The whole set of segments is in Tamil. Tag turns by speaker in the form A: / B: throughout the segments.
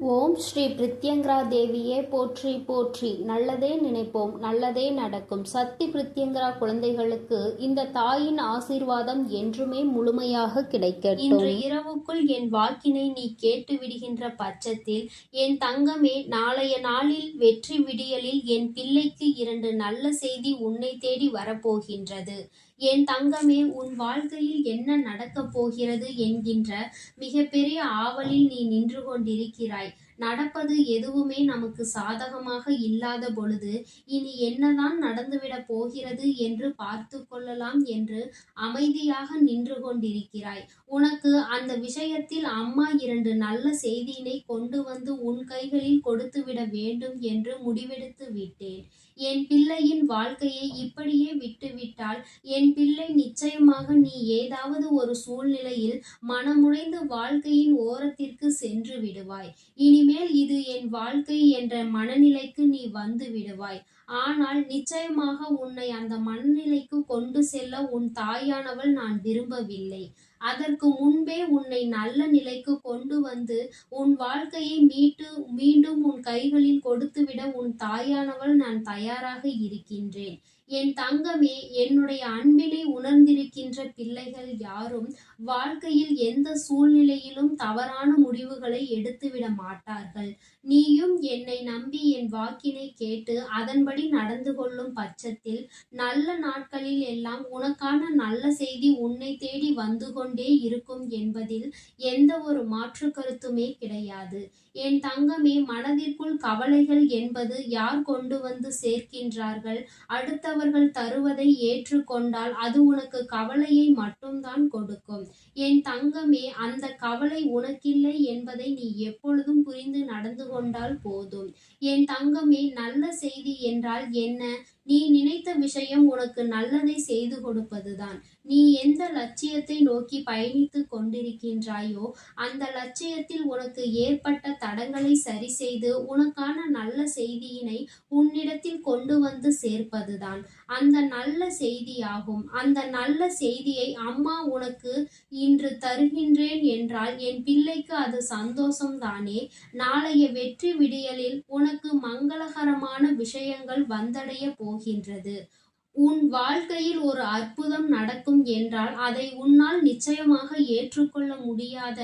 A: ஓம் ஸ்ரீ பிரித்யங்கரா தேவியே போற்றி போற்றி. நல்லதே நினைப்போம், நல்லதே நடக்கும். சக்தி பிரித்யங்கரா குழந்தைகளுக்கு இந்த தாயின் ஆசீர்வாதம் என்றுமே முழுமையாக கிடைக்கட்டும்.
B: இன்று இரவுக்குள் என் வாக்கினை நீ கேட்டு விடுகின்ற பட்சத்தில் என் தங்கமே, நாளைய நாளில் வெற்றி விடியலில் என் பிள்ளைக்கு 2 நல்ல செய்தி உன்னை தேடி வரப்போகின்றது. என் தங்கமே, உன் வாழ்க்கையில் என்ன நடக்கப் போகிறது என்கின்ற மிகப்பெரிய ஆவலில் நீ நின்று கொண்டிருக்கிறாய். நடப்பது எதுவுமே நமக்கு சாதகமாக இல்லாத பொழுது இனி என்னதான் நடந்துவிடப் போகிறது என்று பார்த்து கொள்ளலாம் என்று அமைதியாக நின்று கொண்டிருக்கிறாய். உனக்கு அந்த விஷயத்தில் அம்மா 2 நல்ல செய்தியினை கொண்டு வந்து உன் கைகளில் கொடுத்துவிட வேண்டும் என்று முடிவெடுத்து விட்டேன். என் பிள்ளையின் வாழ்க்கையை இப்படியே விட்டுவிட்டால் என் பிள்ளை நிச்சயமாக நீ ஏதாவது ஒரு சூழ்நிலையில் மனமுடைந்து வாழ்க்கையின் ஓரத்திற்கு சென்று விடுவாய். இனிமேல் இது என் வாழ்க்கை என்ற மனநிலைக்கு நீ வந்து விடுவாய். ஆனால் நிச்சயமாக உன்னை அந்த மனநிலைக்கு கொண்டு செல்ல உன் தாயானவள் நான் விரும்பவில்லை. அதற்கு முன்பே உன்னை நல்ல நிலைக்கு கொண்டு வந்து உன் வாழ்க்கையை மீண்டும் உன் கைகளில் கொடுத்துவிட உன் தாயானவள் நான் தயாராக இருக்கின்றேன். என் தங்கமே, என்னுடைய அன்பினை உணர்ந்திருக்கின்ற பிள்ளைகள் யாரும் வாழ்க்கையில் எந்த சூழ்நிலையிலும் தவறான முடிவுகளை எடுத்துவிட மாட்டார்கள். நீயும் என்னை நம்பி என் வாக்கினை கேட்டு அதன்படி நடந்து கொள்ளும் பட்சத்தில் நல்ல நாட்களில் எல்லாம் உனக்கான நல்ல செய்தி உன்னை தேடி வந்து கொண்டே இருக்கும் என்பதில் எந்த ஒரு மாற்று கருத்துமே கிடையாது. என் தங்கமே, மனதிற்குள் கவலைகள் என்பது யார் கொண்டு வந்து சேர்க்கின்றார்கள்? அடுத்தவர்கள் தருவதை ஏற்றுக்கொண்டால் அது உனக்கு கவலையை மட்டும்தான் கொடுக்கும். என் தங்கமே, அந்த கவலை உனக்கில்லை என்பதை நீ எப்பொழுதும் புரிந்து நடந்து கொண்டால் போதும். என் தங்கமே, நல்ல செய்தி என்றால் என்ன? நீ நினைத்த விஷயம் உனக்கு நல்லதை செய்து கொடுப்பதுதான். நீ எந்த லட்சியத்தை நோக்கி பயணித்துக் கொண்டிருக்கின்றாயோ அந்த லட்சியத்தில் உனக்கு ஏற்பட்ட தடங்களை சரி செய்து உனக்கான நல்ல செய்தியினை உன்னிடத்தில் கொண்டு வந்து சேர்ப்பதுதான் அந்த நல்ல செய்தியாகும். அந்த நல்ல செய்தியை அம்மா உனக்கு இன்று தருகின்றேன் என்றால் என் பிள்ளைக்கு அது சந்தோஷம்தானே. நாளைய வெற்றி விடியலில் உனக்கு மங்களகரமான விஷயங்கள் வந்தடைய போகின்றது. உன் வாழ்க்கையில் ஒரு அற்புதம் நடக்கும் என்றால் அதை உன்னால் நிச்சயமாக ஏற்றுக்கொள்ள முடியாத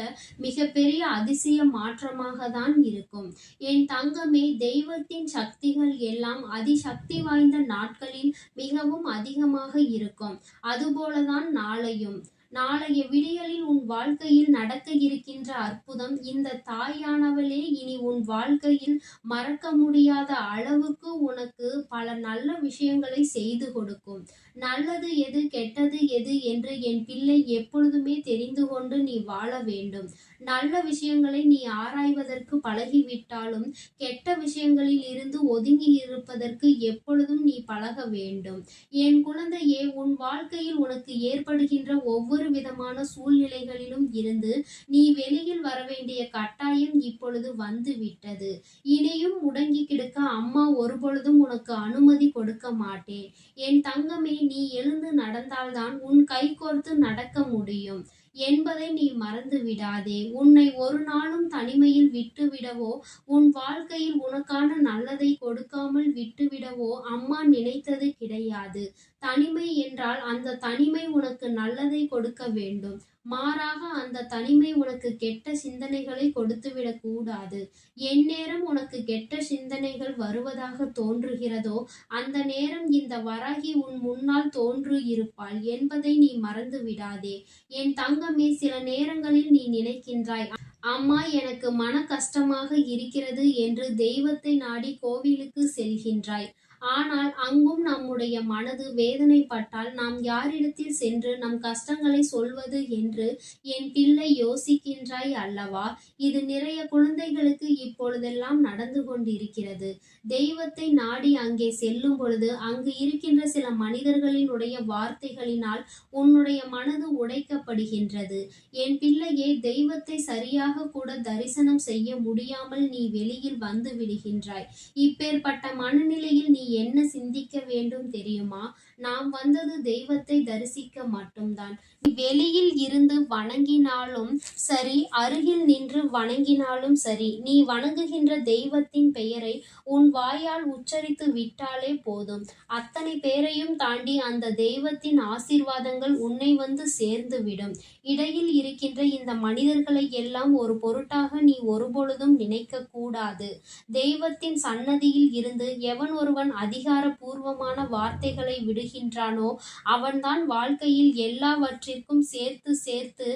B: மிகப்பெரிய அதிசய மாற்றமாக தான் இருக்கும். என் தங்கமே, தெய்வத்தின் சக்திகள் எல்லாம் அதிசக்தி வாய்ந்த நாட்களில் மிகவும் அதிகமாக இருக்கும். அதுபோலதான் நாளையும். நாளைய விடியலில் உன் வாழ்க்கையில் நடக்க இருக்கின்ற அற்புதம் இந்த தாயானவளே இனி உன் வாழ்க்கையில் மறக்க முடியாத அளவுக்கு உனக்கு பல நல்ல விஷயங்களை செய்து கொடுக்கும். நல்லது எது, கெட்டது எது என்று என் பிள்ளை எப்பொழுதுமே தெரிந்து கொண்டு நீ வாழ வேண்டும். நல்ல விஷயங்களை நீ ஆராய்வதற்கு பழகிவிட்டாலும் கெட்ட விஷயங்களில் இருந்து ஒதுங்கி இருப்பதற்கு எப்பொழுதும் நீ பழக வேண்டும். என் குழந்தையே, உன் வாழ்க்கையில் உனக்கு ஏற்படுகின்ற ஒவ்வொரு விதமான சூழ்நிலைகளிலும் இருந்து நீ வெளியில் வர வேண்டிய கட்டாயம் இப்பொழுது வந்து விட்டது. இனியும் முடங்கி கிடக்க அம்மா ஒருபொழுதும் உனக்கு அனுமதி கொடுக்க மாட்டேன். என் தங்கமே, நீ எழுந்து நடந்தால்தான் உன் கை கோர்த்து நடக்க முடியும் என்பதை நீ மறந்து விடாதே. உன்னை ஒரு நாளும் தனிமையில் விட்டுவிடவோ உன் வாழ்க்கையில் உனக்கான நல்லதை கொடுக்காமல் விட்டுவிடவோ அம்மா நினைத்தது கிடையாது. தனிமை என்றால் அந்த தனிமை உனக்கு நல்லதை கொடுக்க வேண்டும். மாறாக அந்த தனிமை உனக்கு கெட்ட சிந்தனைகளை கொடுத்துவிடக் கூடாது. எந்நேரம் உனக்கு கெட்ட சிந்தனைகள் வருவதாக தோன்றுகிறதோ அந்த நேரம் இந்த வராகி உன் முன்னால் தோன்று இருப்பாள் என்பதை நீ மறந்து விடாதே. என் தங்கமே, சில நேரங்களில் நீ நினைக்கின்றாய், அம்மா எனக்கு மன கஷ்டமாக இருக்கிறது என்று தெய்வத்தை நாடி கோவிலுக்கு செல்கின்றாய். ஆனால் அங்கும் நம்முடைய மனது வேதனைப்பட்டால் நாம் யாரிடத்தில் சென்று நம் கஷ்டங்களை சொல்வது என்று என் பிள்ளை யோசிக்கின்றாய் அல்லவா? இது நிறைய குழந்தைகளுக்கு இப்பொழுதெல்லாம் நடந்து கொண்டிருக்கிறது. தெய்வத்தை நாடி அங்கே செல்லும் பொழுது அங்கு இருக்கின்ற சில மனிதர்களினுடைய வார்த்தைகளினால் உன்னுடைய மனது உடைக்கப்படுகின்றது. என் பிள்ளையே, தெய்வத்தை சரியாக கூட தரிசனம் செய்ய முடியாமல் நீ வெளியில் வந்து விடுகின்றாய். இப்பேற்பட்ட மனநிலையில் நீ என்ன சிந்திக்க வேண்டும் தெரியுமா? நாம் வந்தது தெய்வத்தை தரிசிக்க மட்டும்தான். நீ வெளியில் இருந்து வணங்கினாலும் சரி, அருகில் நின்று வணங்கினாலும் சரி, நீ வணங்குகின்ற தெய்வத்தின் பெயரை உன் வாயால் உச்சரித்து விட்டாலே போதும். அத்தனை பேரையும் தாண்டி அந்த தெய்வத்தின் ஆசீர்வாதங்கள் உன்னை வந்து சேர்ந்துவிடும். இடையில் இருக்கின்ற இந்த மனிதர்களை எல்லாம் ஒரு பொருட்டாக நீ ஒருபொழுதும் நினைக்க கூடாது. தெய்வத்தின் சன்னதியில் இருந்து எவன் ஒருவன் அதிகாரபூர்வமான வார்த்தைகளை விடுகின்றானோ அவன்தான் வாழ்க்கையில் எல்லாவற்றிற்கும் சேர்த்து சேர்த்து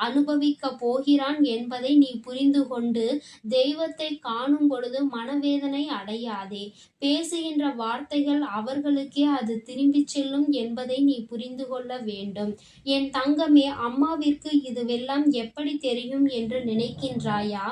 B: அனுபவிக்க போகிறான் என்பதை நீ புரிந்து கொண்டு தெய்வத்தை காணும் பொழுது மனவேதனை அடையாதே. பேசுகின்ற வார்த்தைகள் அவர்களுக்கே அது திரும்பிச் செல்லும் என்பதை நீ புரிந்து கொள்ள வேண்டும். என் தங்கமே, அம்மாவிற்கு இதுவெல்லாம் எப்படி தெரியும் என்று நினைக்கின்றாயா?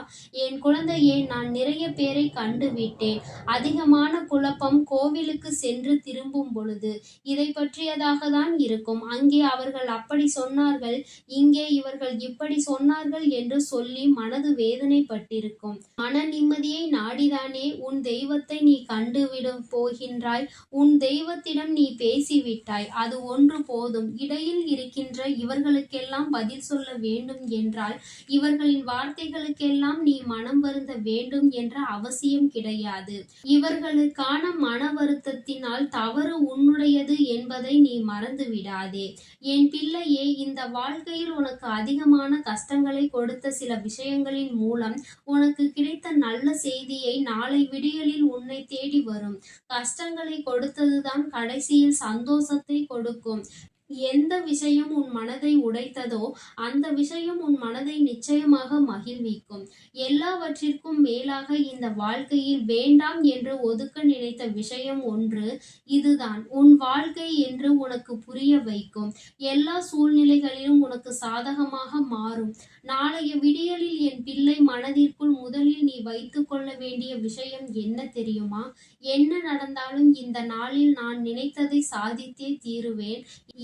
B: என் குழந்தையே, நான் நிறைய பேரை கண்டுவிட்டேன். அதிகமான குழப்பம் கோவிலுக்கு சென்று திரும்பும் பொழுது இதை பற்றியதாக தான் இருக்கும். அங்கே அவர்கள் அப்படி சொன்னார்கள், இங்கே இவர்கள் இப்படி சொன்னார்கள் என்று சொல்லி மனது வேதனைப்பட்டிருக்கும். மன நிம்மதியை நாடிதானே உன் தெய்வத்தை நீ கண்டுவிட போகின்றாய். உன் தெய்வத்திடம் நீ பேசிவிட்டாய், அது ஒன்று போதும். இடையில் இருக்கின்ற இவர்களுக்கெல்லாம் பதில் சொல்ல வேண்டும் என்றால் இவர்களின் வார்த்தைகளுக்கெல்லாம் நீ மனம் வருந்த வேண்டும் என்ற அவசியம் கிடையாது. இவர்களுக்கான மன வருத்தத்தினால் தவறு உன்னுடையது என்பதை நீ மறந்து விடாதே. என் பிள்ளையே, இந்த வாழ்க்கையில் உனக்கு அதிகமான கஷ்டங்களை கொடுத்த சில விஷயங்களின் மூலம் உனக்கு கிடைத்த நல்ல செய்தியை நாளை விடியலில் உன்னை தேடி வரும். கஷ்டங்களை கொடுத்ததுதான் கடைசியில் சந்தோஷத்தை கொடுக்கும். எந்த விஷயம் உன் மனதை உடைத்ததோ அந்த விஷயம் உன் மனதை நிச்சயமாக மகிழ்விக்கும். எல்லாவற்றிற்கும் மேலாக இந்த வாழ்க்கையில் வேண்டாம் என்று ஒதுக்க நினைத்த விஷயம் ஒன்று இதுதான். உன் வாழ்க்கை என்று உனக்கு புரிய வைக்கும். எல்லா சூழ்நிலைகளிலும் உனக்கு சாதகமாக மாறும். நாளைய விடியலில் என் பிள்ளை மனதிற்குள் முதலில் நீ வைத்துக் கொள்ள வேண்டிய விஷயம் என்ன தெரியுமா? என்ன நடந்தாலும் இந்த நாளில் நான் நினைத்ததை சாதித்தே தீருவேன்.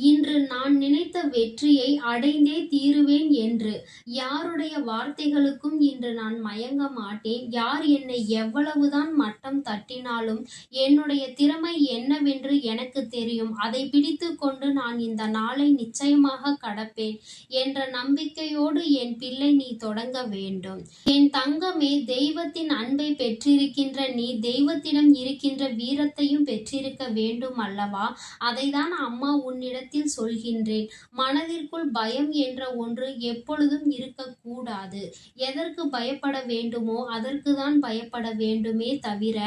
B: இன்று நான் நினைத்த வெற்றியை அடைந்தே தீருவேன் என்று. யாருடைய வார்த்தைகளுக்கும் இன்று நான் மயங்க மாட்டேன். யார் என்னை எவ்வளவுதான் மட்டம் தட்டினாலும் என்னுடைய திறமை என்னவென்று எனக்கு தெரியும். அதை பிடித்து கொண்டு நான் இந்த நாளை நிச்சயமாக கடப்பேன் என்ற நம்பிக்கையோடு என் பிள்ளை நீ தொடங்க வேண்டும். என் தங்கமே, தெய்வத்தின் அன்பை பெற்றிருக்கின்ற நீ தெய்வத்திடம் இருக்கின்ற வீரத்தையும் பெற்றிருக்க வேண்டும் அல்லவா? அதைதான் அம்மா உன்னிடத்தில் சொல்கின்றேன். மனதிற்குள் பயம் என்ற ஒன்று எப்பொழுதும் இருக்கக்கூடாது. எதற்கு பயப்பட வேண்டுமோ அதற்குதான் பயப்பட வேண்டுமே தவிர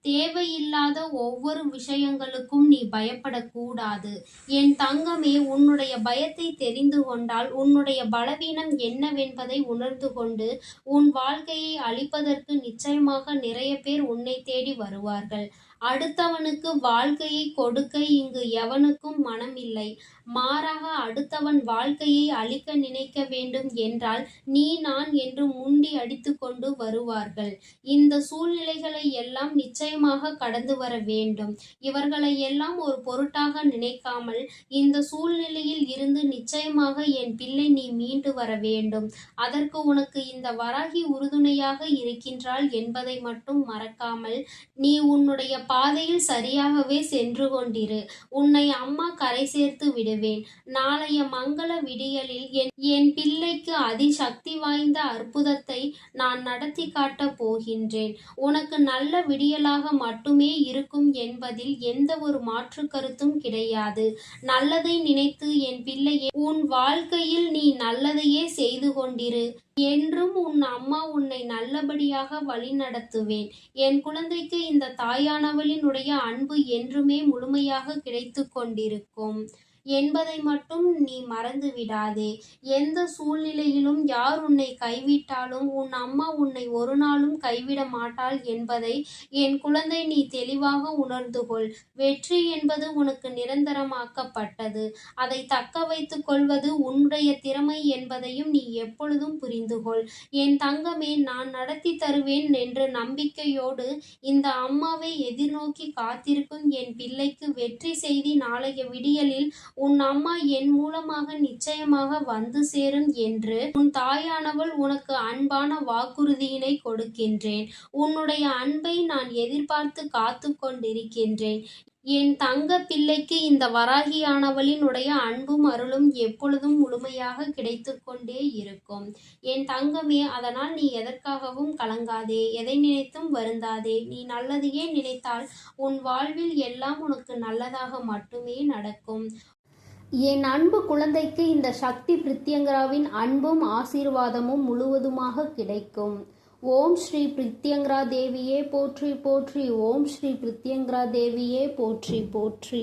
B: தேவையில்லாத ஒவ்வொரு விஷயங்களுக்கும் நீ பயப்படக்கூடாது. என் தங்கமே, உன்னுடைய பயத்தை தெரிந்து கொண்டால் உன்னுடைய பலவீனம் என்னவென்பதை உணர்ந்து கொண்டு உன் வாழ்க்கையை அழிப்பதற்கு நிச்சயமாக நிறைய பேர் உன்னை தேடி வருவார்கள். அடுத்தவனுக்கு வாழ்க்கையை கொடுக்க இங்கு எவனுக்கும் மனமில்லை. மாறாக அடுத்தவன் வாழ்க்கையை அழிக்க நினைக்க வேண்டும் என்றால் நீ நான் என்று முண்டி அடித்து கொண்டு வருவார்கள். இந்த சூழ்நிலைகளை எல்லாம் நிச்சயமாக கடந்து வர வேண்டும். இவர்களை எல்லாம் ஒரு பொருட்டாக நினைக்காமல் இந்த சூழ்நிலையில் இருந்து நிச்சயமாக என் பிள்ளை நீ மீண்டு வர வேண்டும். அதற்கு உனக்கு இந்த வராகி உறுதுணையாக இருக்கின்றாள் என்பதை மட்டும் மறக்காமல் நீ உன்னுடைய பாதையில் சரியாகவே சென்று கொண்டிரு. உன்னை அம்மா கரை சேர்த்து விடுவேன். நாளைய மங்கள விடியலில் என் பிள்ளைக்கு அதிசக்தி வாய்ந்த அற்புதத்தை நான் நடத்தி காட்டப் போகின்றேன். உனக்கு நல்ல விடியலாக மட்டுமே இருக்கும் என்பதில் எந்த ஒரு மாற்று கருத்தும் கிடையாது. நல்லதை நினைத்து என் பிள்ளையே, உன் வாழ்க்கையில் நீ நல்லதையே செய்து கொண்டிரு. என்றும் உன் அம்மா உன்னை நல்லபடியாக வழிநடத்துவேன். என் குழந்தைக்கு இந்த தாயானவளினுடைய அன்பு என்றுமே முழுமையாக கிடைத்து கொண்டிருக்கும் என்பதை மட்டும் நீ மறந்து விடாதே. எந்த சூழ்நிலையிலும் யார் உன்னை கைவிட்டாலும் உன் அம்மா உன்னை ஒரு நாளும் கைவிட மாட்டாள் என்பதை என் குழந்தை நீ தெளிவாக உணர்ந்து கொள். வெற்றி என்பது உனக்கு நிரந்தரமாக்கப்பட்டது. அதை தக்க வைத்துக் கொள்வது உன்னுடைய திறமை என்பதையும் நீ எப்பொழுதும் புரிந்து கொள். என் தங்கமே, நான் நடத்தி தருவேன் என்ற நம்பிக்கையோடு இந்த அம்மாவை எதிர்நோக்கி காத்திருக்கும் என் பிள்ளைக்கு வெற்றி செய்தி நாளைய விடியலில் உன் அம்மா என் மூலமாக நிச்சயமாக வந்து சேரும் என்று உன் தாயானவள் உனக்கு அன்பான வாக்குறுதியினை கொடுக்கின்றேன். உன்னுடைய அன்பை நான் எதிர்பார்த்து காத்து கொண்டிருக்கின்றேன். என் தங்க பிள்ளைக்கு இந்த வராகியானவளினுடைய அன்பும் அருளும் எப்பொழுதும் முழுமையாக கிடைத்து கொண்டே இருக்கும். என் தங்கமே, அதனால் நீ எதற்காகவும் கலங்காதே, எதை நினைத்தும் வருந்தாதே. நீ நல்லதையே நினைத்தால் உன் வாழ்வில் எல்லாம் உனக்கு நல்லதாக மட்டுமே நடக்கும்.
A: என் அன்பு குழந்தைக்கு இந்த சக்தி பிரித்யங்கராவின் அன்பும் ஆசீர்வாதமும் முழுவதுமாக கிடைக்கும். ஓம் ஸ்ரீ பிரித்யங்கரா தேவியே போற்றி போற்றி. ஓம் ஸ்ரீ பிரித்யங்கரா தேவியே போற்றி போற்றி.